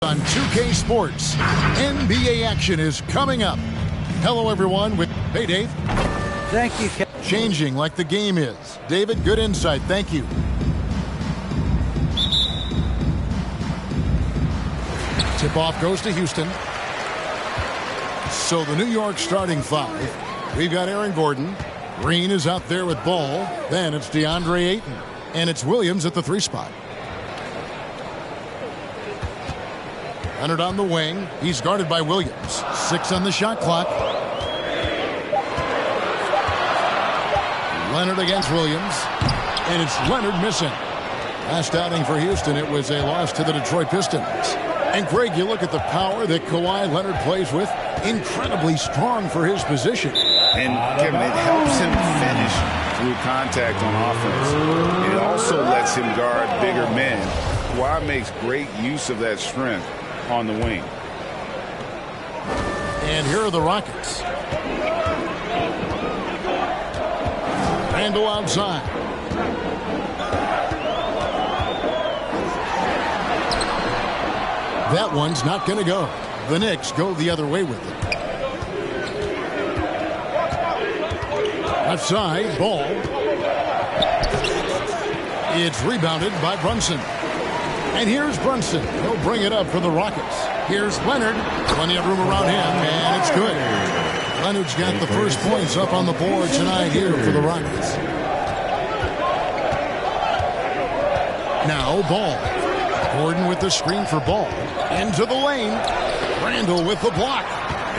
On 2K Sports, NBA action is coming up. Hello, everyone. Hey, Dave. Thank you, Ken. Changing like the game is. David, good insight. Thank you. Tip-off goes to Houston. So the New York starting five. We've got Aaron Gordon. Green is out there with ball. Then it's DeAndre Ayton. And it's Williams at the 3 spot. Leonard on the wing. He's guarded by Williams. 6 on the shot clock. Leonard against Williams. And it's Leonard missing. Last outing for Houston, it was a loss to the Detroit Pistons. And Greg, you look at the power that Kawhi Leonard plays with. Incredibly strong for his position. And Kevin, it helps him finish through contact on offense. It also lets him guard bigger men. Kawhi makes great use of that strength on the wing. And here are the Rockets. Randle outside. That one's not going to go. The Knicks go the other way with it. Left side, ball. It's rebounded by Brunson. And here's Brunson. He'll bring it up for the Rockets. Here's Leonard. Plenty of room around him, and it's good. Leonard's got the first points up on the board tonight here for the Rockets. Now Ball. Gordon with the screen for Ball. Into the lane. Randle with the block.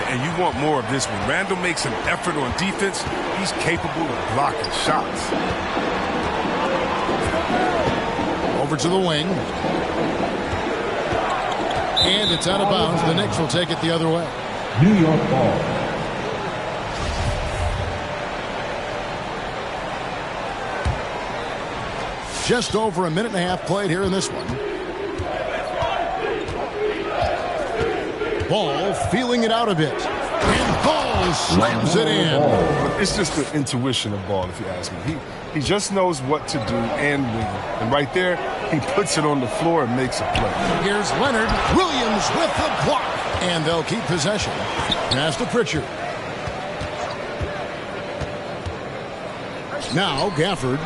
And you want more of this one. Randle makes an effort on defense. He's capable of blocking shots. Over to the wing. And it's out of bounds. The Knicks will take it the other way. New York ball. Just over a minute and a half played here in this one. Ball feeling it out a bit. And Ball slams it in. It's just the intuition of Ball, if you ask me. He just knows what to do and when. And right there, he puts it on the floor and makes a play. Here's Leonard. Williams with the block. And they'll keep possession. Pass to Pritchard. Now Gafford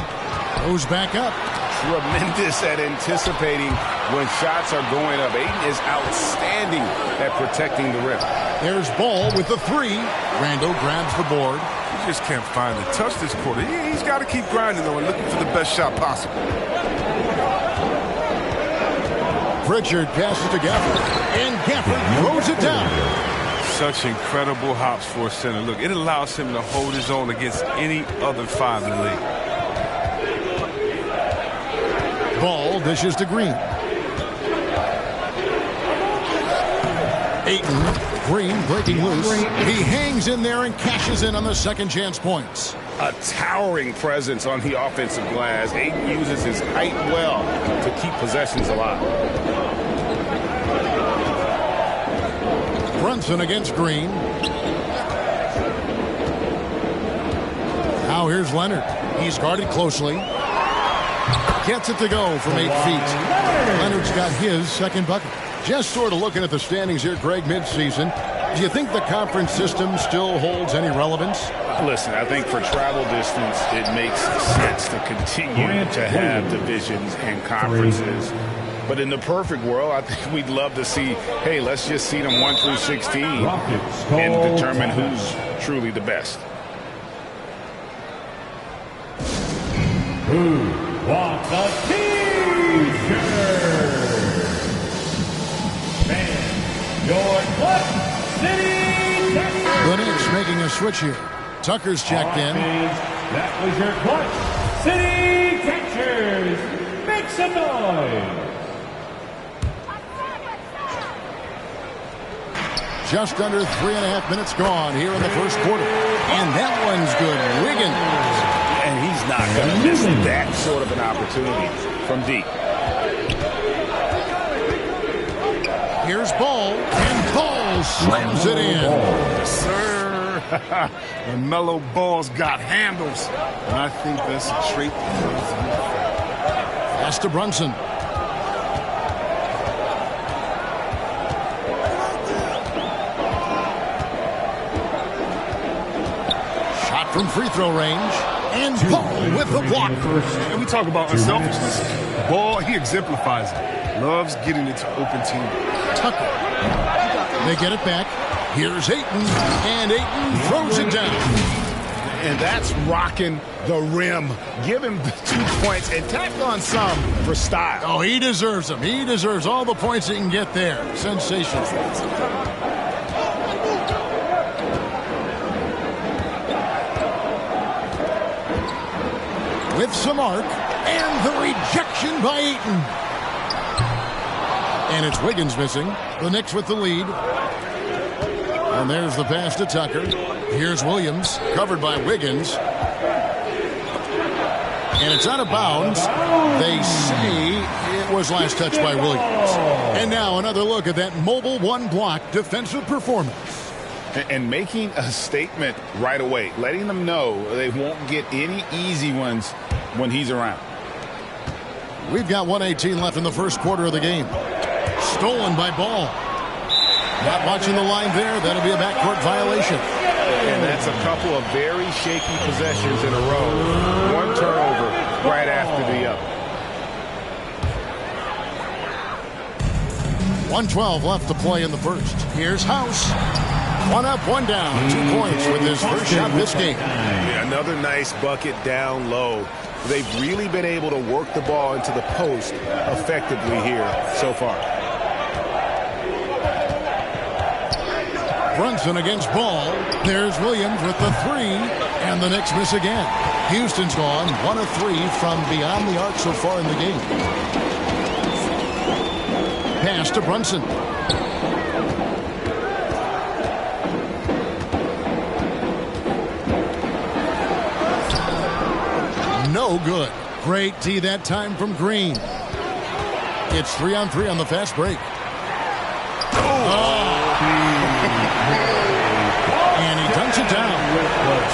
goes back up. Tremendous at anticipating when shots are going up. Ayton is outstanding at protecting the rim. There's Ball with the 3. Randle grabs the board. He just can't find the touch this quarter. He's got to keep grinding, though, and looking for the best shot possible. Pritchard passes to Gafford. And Gafford throws it down. Such incredible hops for a center. Look, it allows him to hold his own against any other 5 in the league. Ball dishes to Green. Ayton. Green breaking loose. He hangs in there and cashes in on the second chance points. A towering presence on the offensive glass. Ayton uses his height well to keep possessions alive. Brunson against Green. Now here's Leonard. He's guarded closely. Gets it to go from 8 feet. Leonard's got his second bucket. Just sort of looking at the standings here, Greg, midseason. Do you think the conference system still holds any relevance? Listen, I think for travel distance, it makes sense to continue to have divisions and conferences. But in the perfect world, I think we'd love to see, hey, let's just seed them 1 through 16 and determine who's truly the best. Who wants a T-shirt? Man, your Clutch City Texans. The Knicks making a switch here. Tucker's checked in. That was your Clutch City Texans. Make some noise. Just under 3.5 minutes gone here in the first quarter. And that one's good. Wiggins. And he's not going to miss that sort of an opportunity from deep. Here's Ball. And Ball slams it in. Yes, sir. The mellow Ball's got handles. And I think that's a trait. Pass to Brunson. from free throw range. And Ball with the block. And we talk about unselfishness. Ball, he exemplifies it. Loves getting it to open team. Tucker. They get it back. Here's Ayton. And Ayton throws it down. And that's rocking the rim. Give him the 2 points and tack on some for style. Oh, he deserves them. He deserves all the points he can get there. Sensational. With some arc, and the rejection by Ayton. And it's Wiggins missing. The Knicks with the lead. And there's the pass to Tucker. Here's Williams, covered by Wiggins. And it's out of bounds. They say it was last touched by Williams. And now another look at that mobile one-block defensive performance. And making a statement right away, letting them know they won't get any easy ones when he's around. We've got 1:18 left in the first quarter of the game. Stolen by Ball. Not watching the line there. That'll be a backcourt violation. And that's a couple of very shaky possessions in a row. One turnover right after the other. 1:12 left to play in the first. Here's House. One up, one down. 2 points with his first shot this game. Yeah, another nice bucket down low. They've really been able to work the ball into the post effectively here so far. Brunson against Ball. There's Williams with the three. And the Knicks miss again. Houston's gone 1 of 3 from beyond the arc so far in the game. Pass to Brunson. No good. Great D that time from Green. It's 3-on-3 on the fast break. And he dunks it down.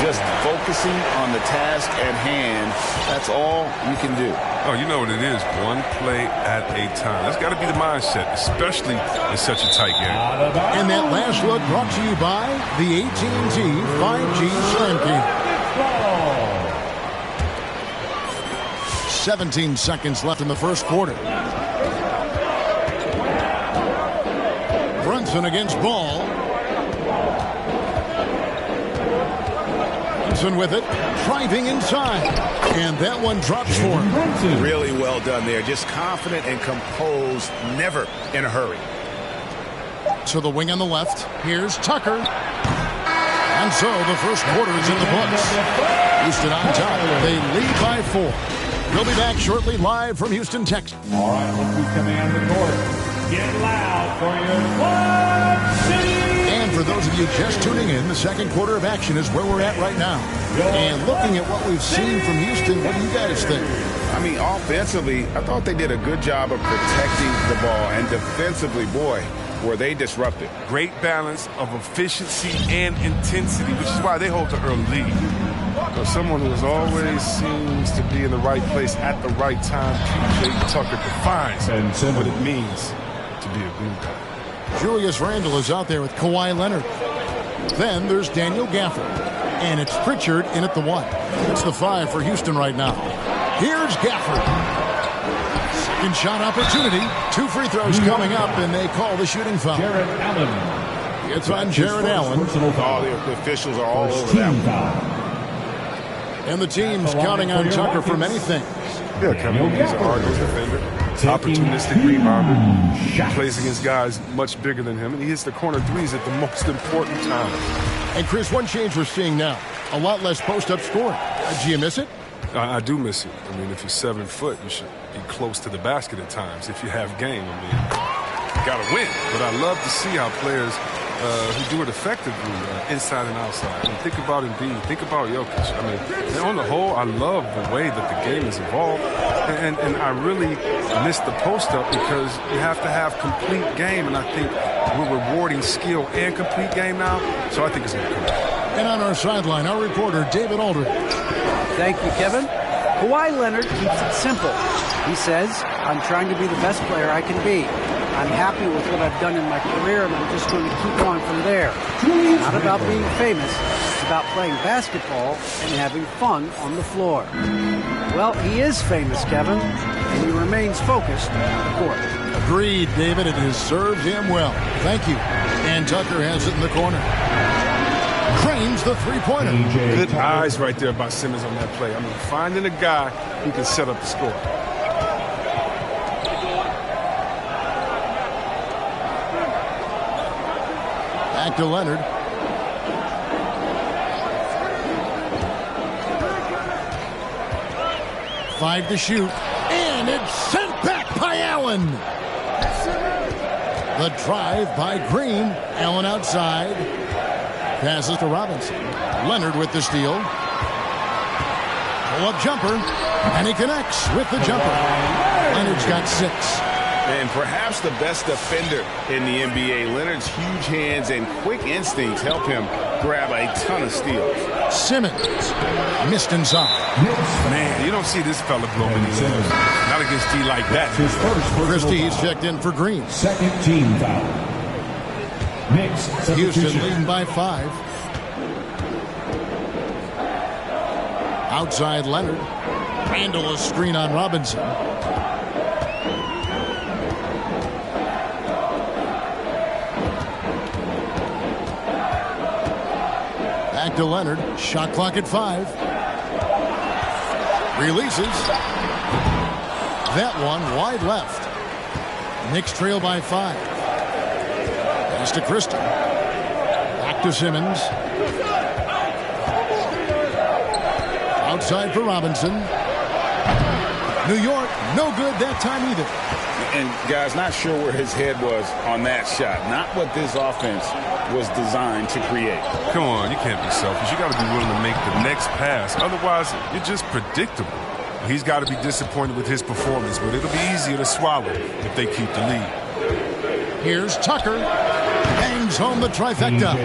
Just focusing on the task at hand. That's all you can do. Oh, you know what it is. One play at a time. That's got to be the mindset, especially in such a tight game. And that last look brought to you by the AT&T 5G Slam King. 17 seconds left in the first quarter. Brunson against Ball. Brunson with it, driving inside. And that one drops for him. Really well done there. Just confident and composed, never in a hurry. To the wing on the left. Here's Tucker. And so the first quarter is in the books. Houston on top. They lead by 4. We'll be back shortly live from Houston, Texas. All right, let's be command the court. Get loud for your Quad City. And for those of you just tuning in, the second quarter of action is where we're at right now. And looking at what we've seen from Houston, what do you guys think? I mean, offensively, I thought they did a good job of protecting the ball. And defensively, boy, were they disruptive. Great balance of efficiency and intensity, which is why they hold the early lead. Someone who always seems to be in the right place at the right time, P.J. Tucker defines what it means to be a glue guy. Julius Randle is out there with Kawhi Leonard. Then there's Daniel Gafford. And it's Pritchard in at the 1. It's the 5 for Houston right now. Here's Gafford. Second shot opportunity. 2 free throws coming up, and they call the shooting foul. Jared Allen. It's on Jared Allen. All the officials are all over that one. And the team's counting on Tucker for many things. Yeah, Kevin, he's an ardent defender, opportunistic rebounder. He plays against guys much bigger than him, and he hits the corner threes at the most important times. And Chris, one change we're seeing now, a lot less post-up scoring. Do you miss it? I do miss it. I mean, if you're 7 foot, you should be close to the basket at times. If you have game, I mean, you got to win. But I love to see how players who do it effectively inside and outside. I mean, think about Embiid. Think about Jokic. I mean, on the whole, I love the way that the game is evolved. And I really miss the post-up because you have to have complete game. And I think we're rewarding skill and complete game now. So I think it's going to come back. And on our sideline, our reporter, David Aldridge. Thank you, Kevin. Kawhi Leonard keeps it simple. He says, I'm trying to be the best player I can be. I'm happy with what I've done in my career, and I'm just going to keep on from there. It's not about being famous. It's about playing basketball and having fun on the floor. Well, he is famous, Kevin, and he remains focused on the court. Agreed, David. It has served him well. Thank you. And Tucker has it in the corner. Cranes the three-pointer. Good eyes right there by Simmons on that play. I mean, finding a guy who can set up the score. Back to Leonard. Five to shoot. And it's sent back by Allen. The drive by Green. Allen outside. Passes to Robinson. Leonard with the steal. Pull-up jumper. And he connects with the jumper. Leonard's got 6. And perhaps the best defender in the NBA. Leonard's huge hands and quick instincts help him grab a ton of steals. Simmons missed inside. Man, you don't see this fella blow many steals. Not against D like that. Christie's checked in for Green. Second team foul. Houston leading by 5. Outside Leonard. Handle a screen on Robinson. Back to Leonard. Shot clock at 5. Releases. That one wide left. Knicks trail by 5. Pass to Christie. Back to Simmons. Outside for Robinson. New York, no good that time either. And, guys, not sure where his head was on that shot. Not what this offense was designed to create. Come on, you can't be selfish. You got to be willing to make the next pass. Otherwise, you're just predictable. He's got to be disappointed with his performance, but it'll be easier to swallow if they keep the lead. Here's Tucker. Bangs home the trifecta.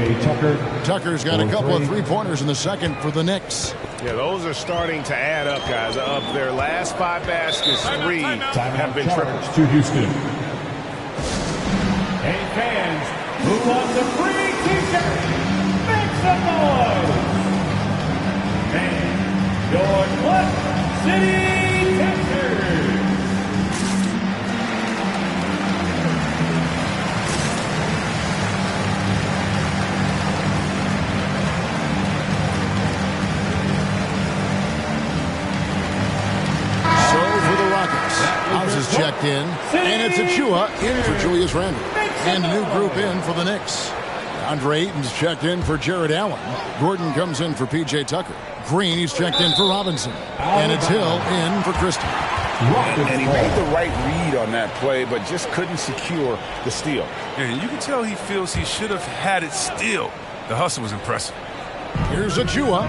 Tucker's got a couple of three-pointers in the second for the Knicks. Yeah, those are starting to add up, guys. Of their last 5 baskets, 3 have been triples. To Houston. Hey, fans, who wants a free t-shirt? Make some noise! And your Clutch City Texans. House is checked in, and it's Achua in for Julius Randle. And a new group in for the Knicks. Andre Ayton's checked in for Jared Allen. Gordon comes in for P.J. Tucker. Green, he's checked in for Robinson. And it's Hill in for Christie. And he made the right read on that play, but just couldn't secure the steal. And you can tell he feels he should have had it still. The hustle was impressive. Here's Achua.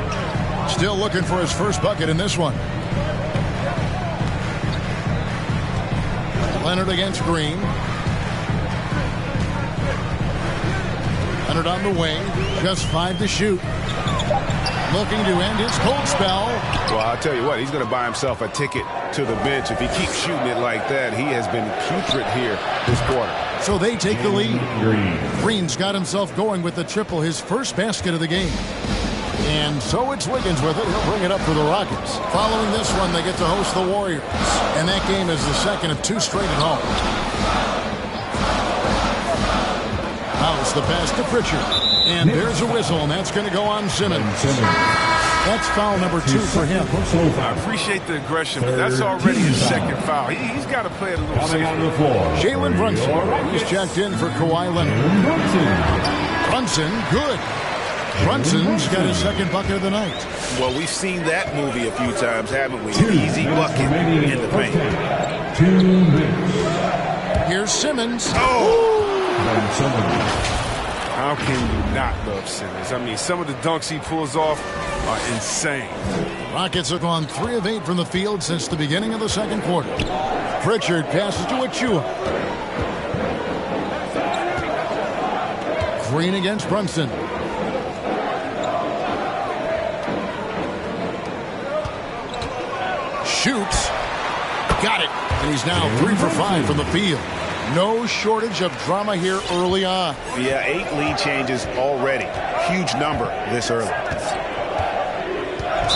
Still looking for his first bucket in this one. Leonard against Green. Leonard on the wing. Just 5 to shoot. Looking to end his cold spell. Well, I'll tell you what, he's going to buy himself a ticket to the bench. If he keeps shooting it like that, he has been putrid here this quarter. So they take the lead. Green's got himself going with the triple, his first basket of the game. And so it's Wiggins with it. He'll bring it up for the Rockets. Following this one, they get to host the Warriors. And that game is the second of 2 straight at home. House the pass to Pritchard. And there's a whistle, and that's going to go on Simmons. That's foul number 2 for him. I appreciate the aggression, but that's already his second foul. He's got to play it a little safer. Jalen Brunson. He's checked in for Kawhi Leonard. Brunson, good. Brunson's got his second bucket of the night. Well, we've seen that movie a few times, haven't we? Easy bucket in the paint. Here's Simmons. How can you not love Simmons? I mean, some of the dunks he pulls off are insane. Rockets have gone 3 of 8 from the field since the beginning of the second quarter. Pritchard passes to Achua. Green against Brunson. Shoots. Got it. And he's now 3 for 5 from the field. No shortage of drama here early on. Yeah, 8 lead changes already. Huge number this early.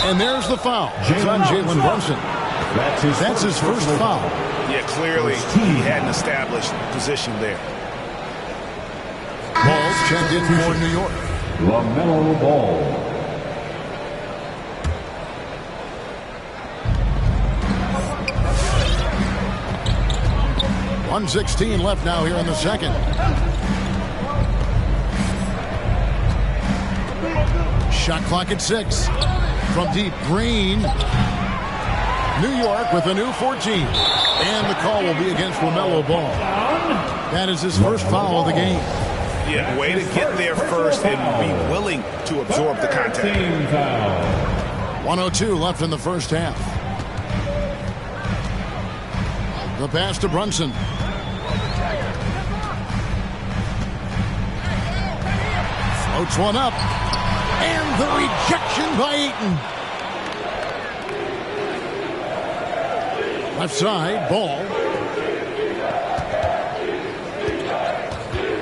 And there's the foul. It's on Jalen Brunson. That's his first foul. Yeah, clearly he had an established position there. Ball's checked in for New York. LaMelo Ball. 1:16 left now here in the second. Shot clock at 6. From deep, Green. New York with a new 14. And the call will be against LaMelo Ball. That is his first foul of the game. Yeah, way to get there first and be willing to absorb the contact. 1:02 left in the first half. The pass to Brunson. Floats one up. And the rejection by Ayton. Left side, Ball.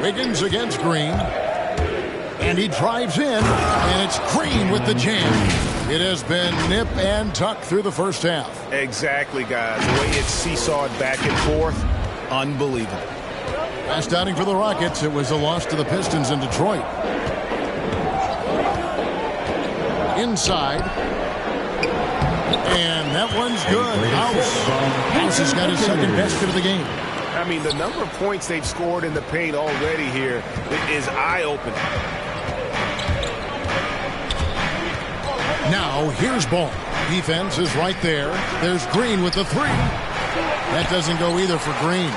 Wiggins against Green. And he drives in. And it's Green with the jam. It has been nip and tuck through the first half. Exactly, guys. The way it's seesawed back and forth, unbelievable. Last outing for the Rockets, it was a loss to the Pistons in Detroit. Inside. And that one's good. House has got his second basket of the game. I mean, the number of points they've scored in the paint already here is eye-opening. Now, here's Ball. Defense is right there. There's Green with the 3. That doesn't go either for Green.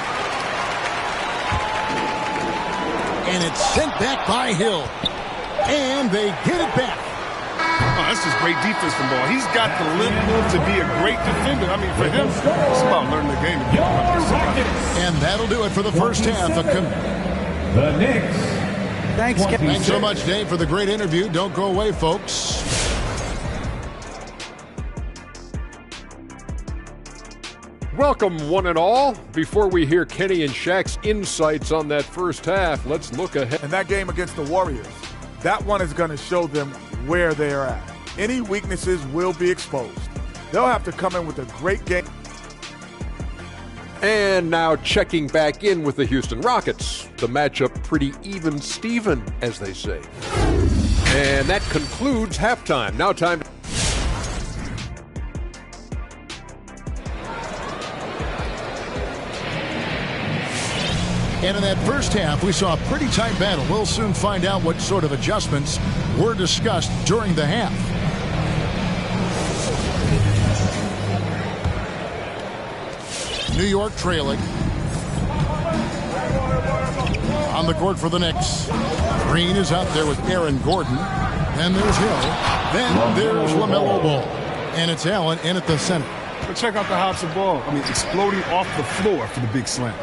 And it's sent back by Hill. And they get it back. Oh, that's just great defense from Ball. He's got the length to be a great defender. I mean, for him, it's about learning the game. And that'll do it for the first half. The Knicks. Thanks so much, Dave, for the great interview. Don't go away, folks. Welcome, one and all. Before we hear Kenny and Shaq's insights on that first half, let's look ahead. And that game against the Warriors, that one is going to show them where they are at. Any weaknesses will be exposed. They'll have to come in with a great game. And now checking back in with the Houston Rockets. The matchup pretty even Steven, as they say. And that concludes halftime. Now time to... And in that first half, we saw a pretty tight battle. We'll soon find out what sort of adjustments were discussed during the half. New York trailing. On the court for the Knicks. Green is out there with Aaron Gordon. Then there's Hill. Then there's LaMelo Ball. And it's Allen in at the center. But check out the hops of Ball. I mean, exploding off the floor for the big slam.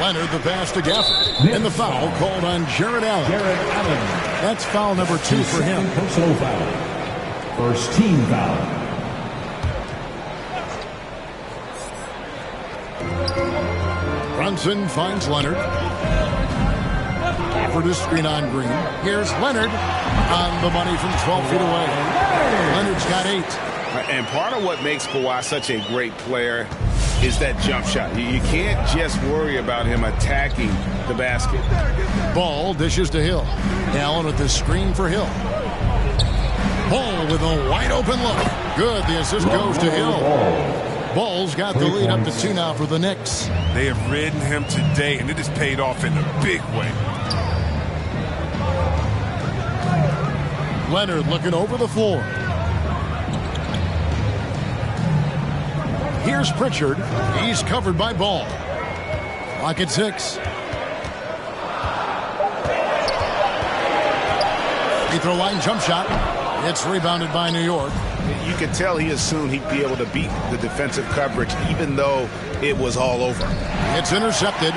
Leonard, the pass to Gafford. And the foul called on Jared Allen. That's foul number 2 for him. Personal foul. First team foul. Brunson finds Leonard. Gafford is screen on Green. Here's Leonard on the money from 12 feet away. Leonard's got 8. And part of what makes Kawhi such a great player is that jump shot. You can't just worry about him attacking the basket. Ball dishes to Hill. Allen with the screen for Hill. Ball with a wide open look. Good. The assist goes to Hill. Ball's got the lead up to 2 now for the Knicks. They have ridden him today, and it has paid off in a big way. Leonard looking over the floor. Here's Pritchard. He's covered by Ball. Clock at 6. Free throw line jump shot. It's rebounded by New York. You could tell he assumed he'd be able to beat the defensive coverage, even though it was all over. It's intercepted.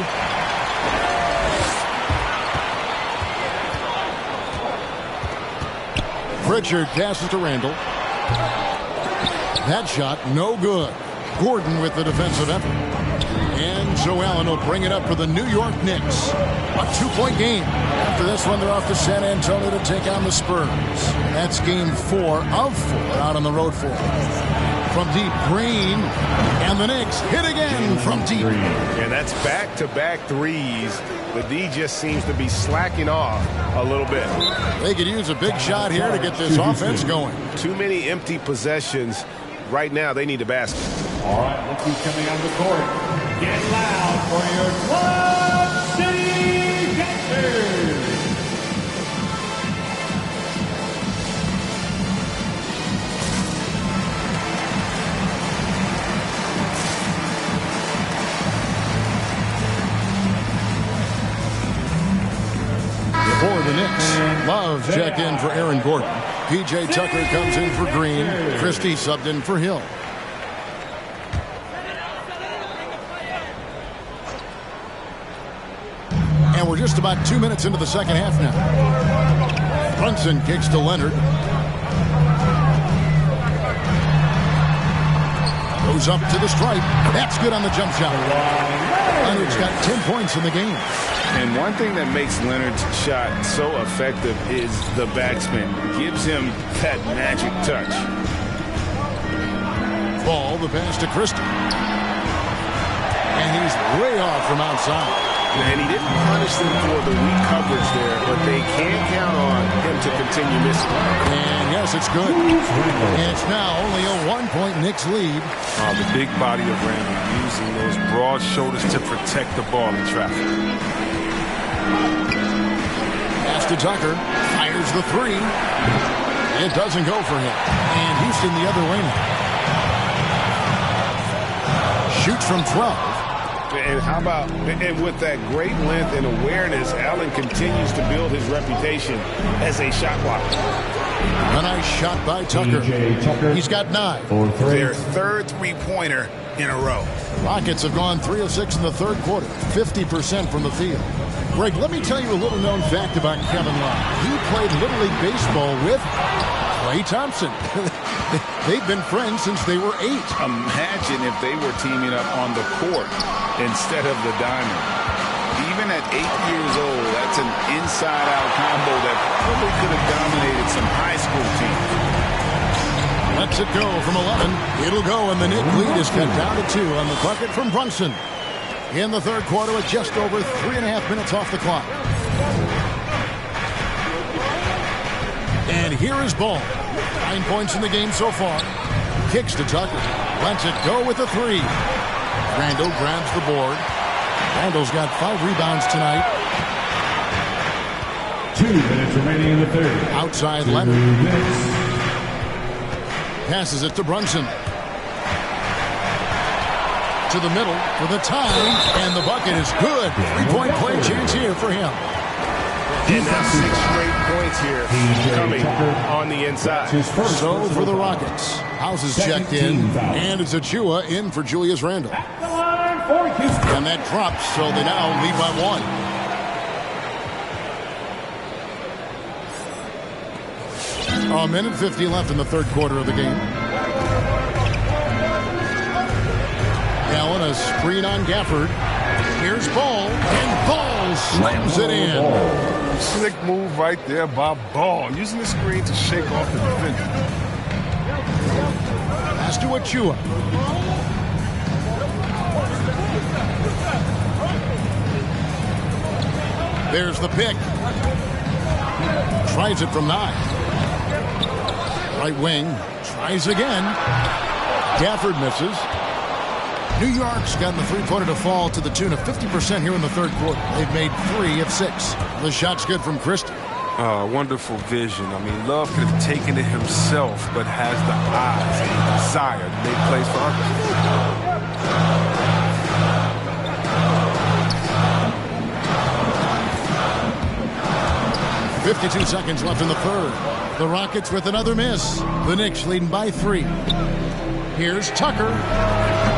Pritchard passes to Randall. That shot, no good. Gordon with the defensive effort. And Joe Allen will bring it up for the New York Knicks. A 2-point game. After this one, they're off to San Antonio to take on the Spurs. That's game 4 of 4 out on the road for them. From deep, Green. And the Knicks hit again from deep. And that's back-to-back threes. The D just seems to be slacking off a little bit. They could use a big shot here to get this offense going. Too many empty possessions. Right now, they need a basket. All right, look who's coming on the court. Get loud for your Club City Catchers. For the Knicks, Love checked in for Aaron Gordon. P.J. Tucker comes in for Green. Christie subbed in for Hill. And we're just about 2 minutes into the second half now. Brunson kicks to Leonard. Goes up to the stripe. That's good on the jump shot. Leonard's got 10 points in the game. And one thing that makes Leonard's shot so effective is the backspin. Gives him that magic touch. Ball, the pass to Christie. And he's way off from outside. And he didn't punish them for the weak coverage there, but they can count on him to continue missing. And yes, it's good. And it's now only a 1-point Knicks lead. The big body of Randall using those broad shoulders to protect the ball in traffic. Pass to Tucker. Fires the three. It doesn't go for him. And Houston the other way now. Shoots from 12. And how about, and with that great length and awareness, Allen continues to build his reputation as a shot blocker. A nice shot by Tucker. He's got 9. Their third three-pointer in a row. Rockets have gone 3 of 6 in the third quarter, 50% from the field. Greg, let me tell you a little known fact about Kevin Love. He played Little League Baseball with Klay Thompson. They've been friends since they were 8. Imagine if they were teaming up on the court instead of the diamond. Even at 8 years old, that's an inside-out combo that probably could have dominated some high school teams. Lets it go from 11. It'll go, and the Knicks lead is cut down to 2 on the bucket from Brunson. In the third quarter with just over 3.5 minutes off the clock. And here is Ball. 9 points in the game so far. Kicks to Tucker. Lets it go with a 3. Randall grabs the board. Randall's got 5 rebounds tonight. 2 minutes remaining in the third. Outside Leonard. Passes it to Brunson. To the middle for the tie. And the bucket is good. 3-point play chance here for him. And that's 6 straight points here coming on the inside. So for the Rockets, House is checked in, and it's Achua in for Julius Randle. And that drops, so they now lead by 1. A minute 50 left in the third quarter of the game. Allen, a screen on Gafford. Here's Ball, and Ball slams it in. Slick move right there by Ball, using the screen to shake off the defender. Pass to Achua. There's the pick. Tries it from 9. Right wing. Tries again. Gafford misses. New York's gotten the three-pointer to fall to the tune of 50% here in the third quarter. They've made 3 of 6. The shot's good from Christie. Wonderful vision. I mean, Love could have taken it himself, but has the eyes and the desire to make plays for others. 52 seconds left in the third. The Rockets with another miss. The Knicks leading by 3. Here's Tucker.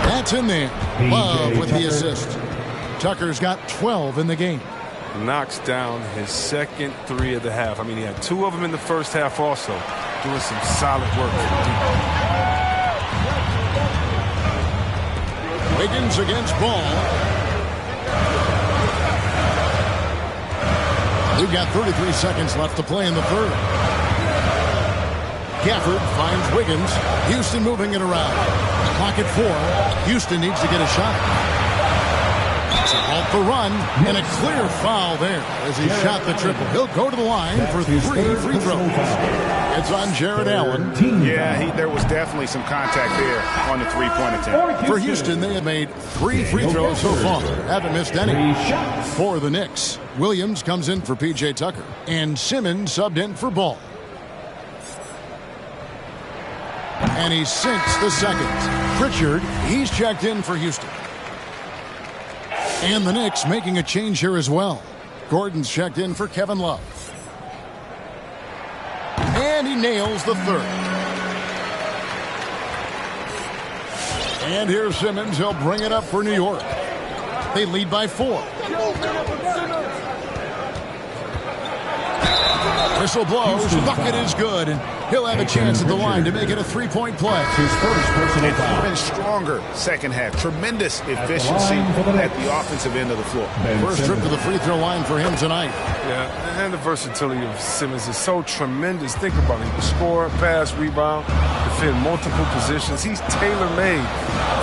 That's in there. Love with the assist. Tucker's got 12 in the game. Knocks down his second 3 of the half. I mean, he had 2 of them in the first half also. Doing some solid work. Wiggins against Ball. We've got 33 seconds left to play in the third. Gafford finds Wiggins. Houston moving it around. Clock at 4. Houston needs to get a shot. It's a halt the run, and a clear foul there as he shot the triple. He'll go to the line for 3 free throws. It's on Jared Allen. Yeah, there was definitely some contact there on the three-point attempt. For Houston, they have made 3 free throws so far. Haven't missed any. For the Knicks, Williams comes in for P.J. Tucker, and Simmons subbed in for Ball. And he sinks the second. Pritchard, he's checked in for Houston. And the Knicks making a change here as well. Gordon's checked in for Kevin Love. And he nails the third. And here's Simmons. He'll bring it up for New York. They lead by 4. Whistle blows. Bucket is good. And he'll have a chance at the line to make it a 3-point play. His first personal foul. Even stronger second half. Tremendous efficiency at the offensive end of the floor. First trip to the free throw line for him tonight. Yeah, and the versatility of Simmons is so tremendous. Think about it. He can score, pass, rebound, defend multiple positions. He's tailor-made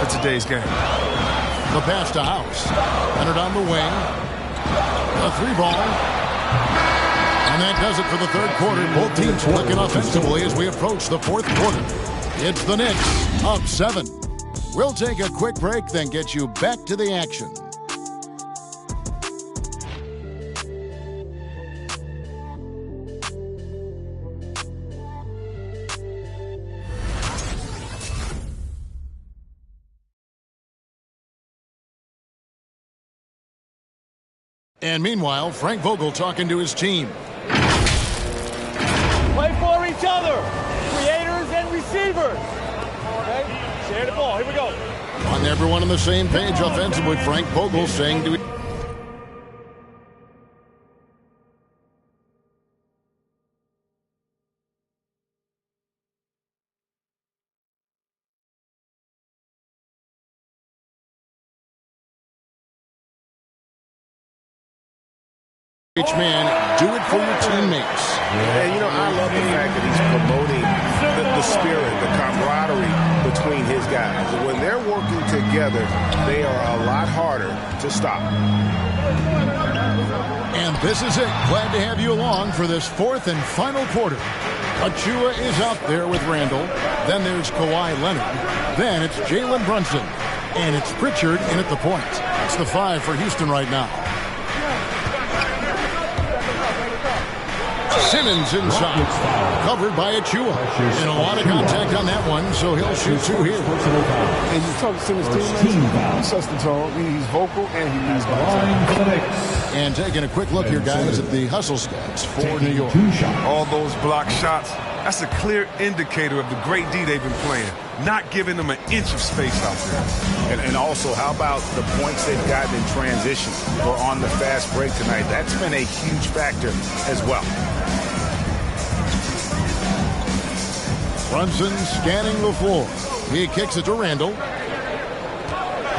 for today's game. The pass to House. Leonard on the wing. A 3-ball. And that does it for the third quarter. Both teams clicking offensively as we approach the fourth quarter. It's the Knicks, up 7. We'll take a quick break, then get you back to the action. And meanwhile, Frank Vogel talking to his team. Play for each other, creators and receivers. Okay, share the ball. Here we go. On everyone on the same page offensively, Frank Vogel saying to each man, do it for your teammates. Yeah, you know, I love the fact that he's promoting the spirit, the camaraderie between his guys. When they're working together, they are a lot harder to stop. And this is it. Glad to have you along for this fourth and final quarter. Achua is out there with Randall. Then there's Kawhi Leonard. Then it's Jalen Brunson. And it's Pritchard in at the point. It's the 5 for Houston right now. Simmons inside. Covered by Achua. And a lot of contact on that one, so he'll shoot 2 here. And you talk to Simmons' teammates, he sets the tone. He's vocal and he leads by example. And taking a quick look here, guys, at the hustle stats for New York. All those block shots, that's a clear indicator of the great D they've been playing. Not giving them an inch of space out there. And also, how about the points they've gotten in transition or on the fast break tonight? That's been a huge factor as well. Brunson scanning the floor. He kicks it to Randall.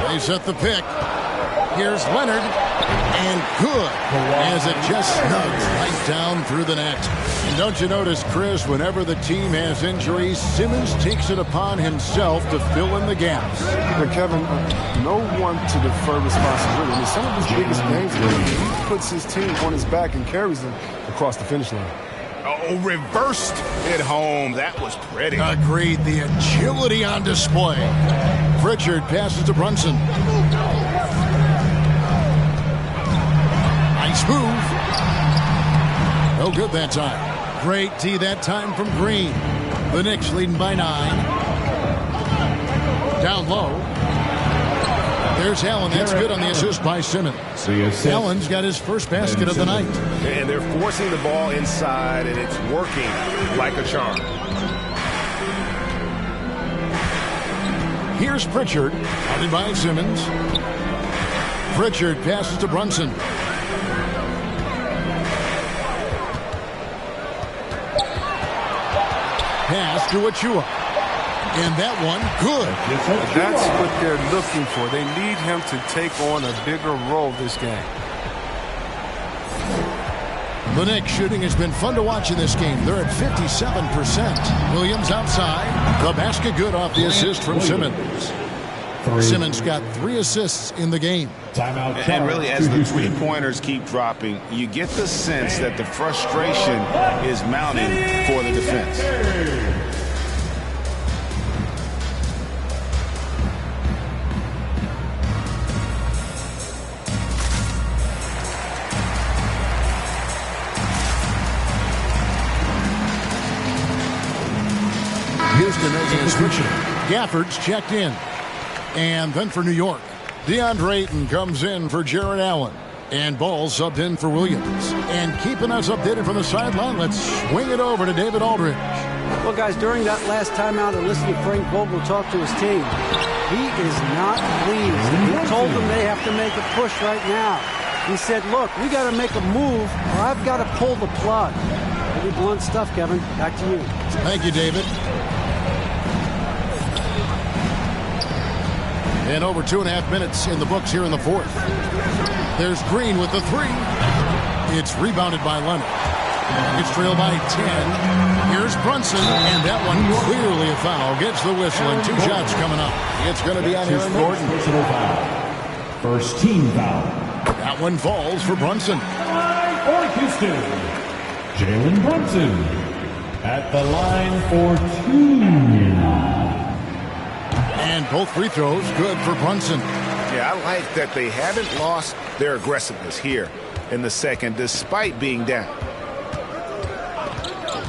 They set the pick. Here's Leonard. And good. As it just snugs right down through the net. And don't you notice, Chris, whenever the team has injuries, Simmons takes it upon himself to fill in the gaps. And Kevin, no one to defer responsibility. I mean, some of his biggest games, he puts his team on his back and carries them across the finish line. Oh, reversed it home. That was pretty. Agreed. The agility on display. Pritchard passes to Brunson. Nice move. No good that time. Great tee that time from Green. The Knicks leading by 9. Down low. There's Allen. That's good on the assist by Simmons. Allen's got his first basket of the night. And they're forcing the ball inside, and it's working like a charm. Here's Pritchard. Guarded by Simmons. Pritchard passes to Brunson. Pass to Achua. And that one, good. That's what they're looking for. They need him to take on a bigger role this game. The Knicks shooting has been fun to watch in this game. They're at 57%. Williams outside. The basket good off the assist from Simmons. Simmons got 3 assists in the game. Timeout. And really, as the three-pointers keep dropping, you get the sense that the frustration is mounting for the defense. Houston making a switch. Gafford's checked in. And then for New York, DeAndre Ayton comes in for Jarrett Allen. And Ball subbed in for Williams. And keeping us updated from the sideline, let's swing it over to David Aldridge. Well, guys, during that last timeout and listening to Frank Vogel talk to his team, he is not pleased. He told them they have to make a push right now. He said, look, we got to make a move or I've got to pull the plug. Pretty blunt stuff, Kevin. Back to you. Thank you, David. And over 2.5 minutes in the books here in the fourth. There's Green with the 3. It's rebounded by Leonard. It's trailed by 10. Here's Brunson, and that one clearly a foul. Gets the whistle, and 2 shots coming up. It's going to be on Aaron Gordon. First team foul. That one falls for Brunson. For Houston, Jalen Brunson at the line for 2. And both free throws good for Brunson. Yeah, I like that they haven't lost their aggressiveness here in the second, despite being down.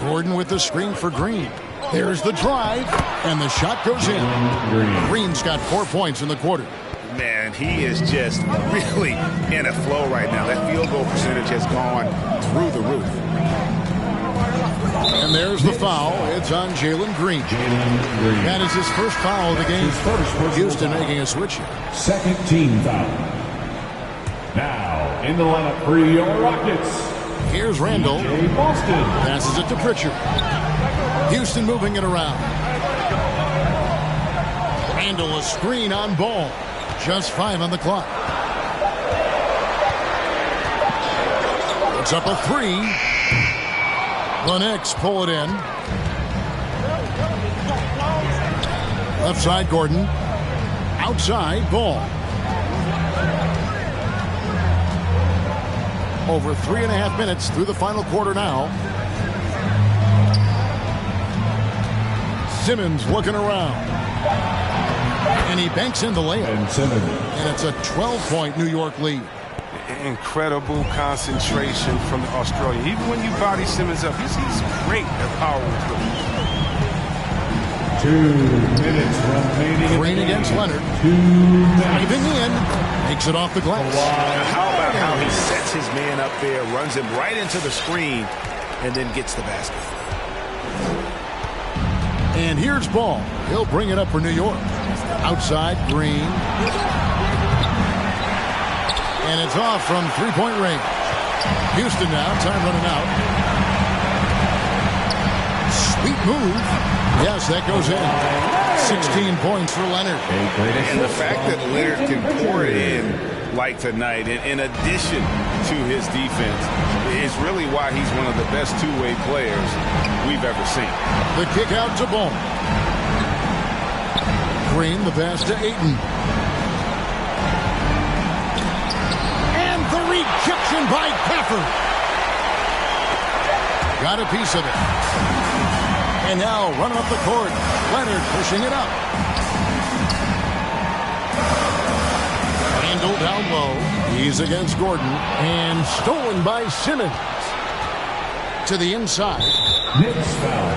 Gordon with the screen for Green. There's the drive, and the shot goes in. Green's got 4 points in the quarter. Man, he is just really in a flow right now. That field goal percentage has gone through the roof. And there's the foul. It's on Jalen Green. That is his first foul of the game. Houston making a switch here. Second team foul. Now in the lineup for your Rockets. Here's Randall. Boston passes it to Pritchard. Houston moving it around. Randall a screen on Ball. Just 5 on the clock. It's up a 3. The Knicks pull it in. Left side, Gordon. Outside, Ball. Over 3.5 minutes through the final quarter now. Simmons looking around. And he banks in the layup. And it's a 12-point New York lead. Incredible concentration from the Australian. Even when you body Simmons up, he's great at power with 2 minutes remaining. Green against Leonard. 2 minutes. Driving in. Makes it off the glass. How about how he sets his man up there, runs him right into the screen, and then gets the basket. And here's Ball. He'll bring it up for New York. Outside, Green. And it's off from 3-point range. Houston now, time running out. Sweet move. Yes, that goes in. 16 points for Leonard. And the fact that Leonard can pour it in like tonight, in addition to his defense, is really why he's one of the best two-way players we've ever seen. The kick out to Ball. Green, the pass to Ayton. Rejection by Gafford. Got a piece of it. And now running up the court. Leonard pushing it up. Randall down low. He's against Gordon. And stolen by Simmons. To the inside. Knicks foul.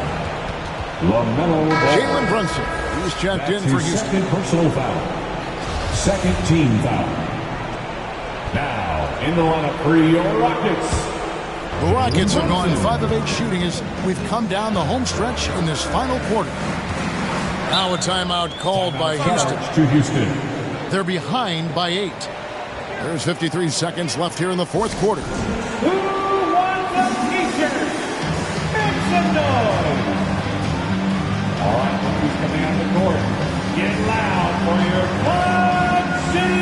Jalen Brunson. He's checked in for Houston. Second personal foul. Second team foul. Now, in the lineup for your Rockets. The Rockets have gone 5 of 8 shooting as we've come down the home stretch in this final quarter. Now a timeout called by Houston. To Houston. They're behind by 8. There's 53 seconds left here in the fourth quarter. Who wants a t-shirt? Make some noise. All right, who's coming on the court? Get loud for your Quad City.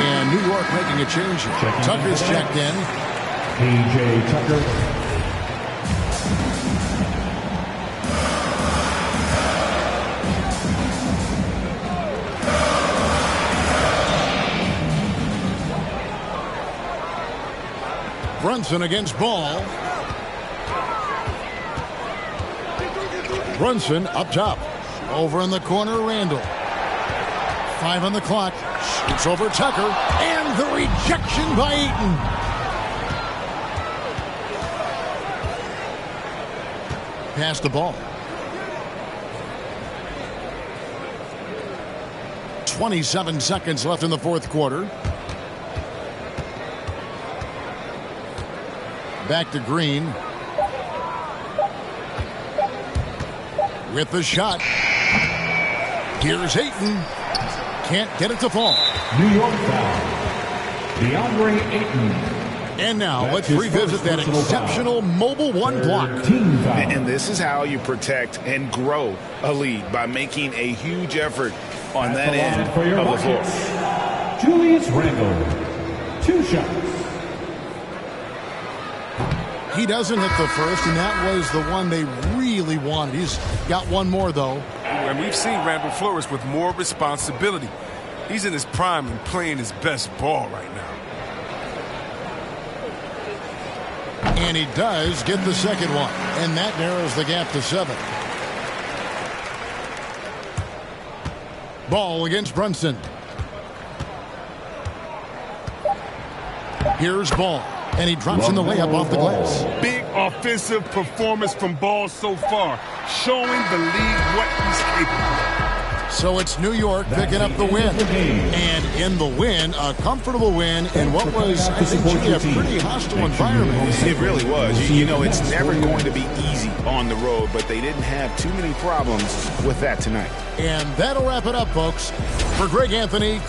And New York making a change. Tucker's checked in. P.J. Tucker. Brunson against Ball. Brunson up top. Over in the corner, Randall. 5 on the clock. Shoots over Tucker. And the rejection by Eaton. Pass the ball. 27 seconds left in the fourth quarter. Back to Green. With the shot. Here's Ayton. Can't get it to fall. New York foul. DeAndre Ayton. And now let's revisit that exceptional mobile one block. And this is how you protect and grow a lead, by making a huge effort on that end of the floor. Julius Randle. 2 shots. He doesn't hit the first, and that was the one they really wanted. He's got one more, though. And we've seen Randle flourish with more responsibility. He's in his prime and playing his best ball right now. And he does get the second one, and that narrows the gap to 7. Ball against Brunson. Here's Ball, and he drops in the layup off the glass. Big offensive performance from Ball so far, showing the league what he's capable of. So it's New York picking up the win. And in the win, a comfortable win in what was, I think, a pretty hostile environment. It really was. You know, it's never going to be easy on the road, but they didn't have too many problems with that tonight. And that'll wrap it up, folks. For Greg Anthony.